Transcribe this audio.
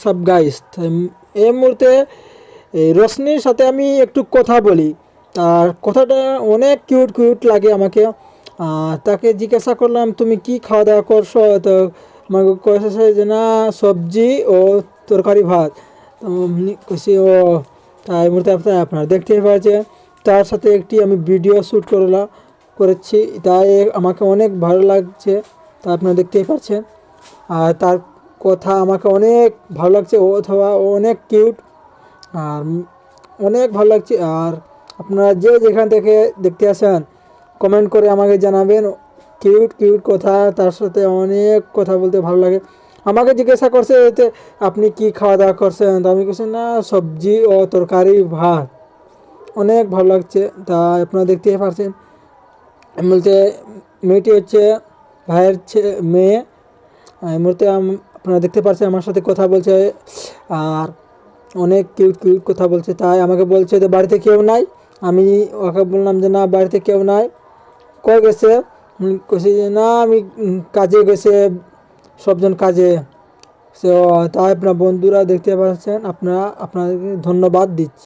WhatsApp guys, এই মুহূর্তে এই রোশনির সাথে আমি একটু কথা বলি। আর কথাটা অনেক কিউট কিউট লাগে আমাকে। তাকে জিজ্ঞাসা করলাম তুমি কি খাওয়া দাওয়া করছো, তো আমাকে কয়েছে যে না সবজি ও তরকারি ভাত। তো কইছি ও তাই মুহূর্তে আপনারা দেখতেই পাচ্ছেন তার সাথে একটি আমি ভিডিও শ্যুট করেছি, তাই আমাকে অনেক ভালো লাগছে, তা আপনারা দেখতেই পাচ্ছেন। আর তার কথা আমাকে অনেক ভালো লাগছে, অথবা ও অনেক কিউট আর অনেক ভালো লাগছে। আর আপনারা যে যেখান থেকে দেখতে আসেন কমেন্ট করে আমাকে জানাবেন কিউট কিউট কথা, তার সাথে অনেক কথা বলতে ভালো লাগে। আমাকে জিজ্ঞাসা করছে এতে আপনি কি খাওয়া দাওয়া করছেন, তো আমি বলছি না সবজি ও তরকারি ভাত। অনেক ভালো লাগছে, তা আপনারা দেখতেই পারছেন। আমি বলতে মেয়েটি হচ্ছে ভাইয়ের মেয়ে। এই মুহূর্তে আপনারা দেখতে পাচ্ছেন আমার সাথে কথা বলছে আর অনেক কিউট কিউট কথা বলছে। তাই আমাকে বলছে যে বাড়িতে কেউ নাই। আমি ওকে বললাম যে না বাড়িতে কেউ নাই, কই গেছে? কইছে যে না আমি কাজে গেছে, সবজন কাজে। সো তাই আপনার বন্ধুরা দেখতে পাচ্ছেন, আপনাদেরকে ধন্যবাদ দিচ্ছি।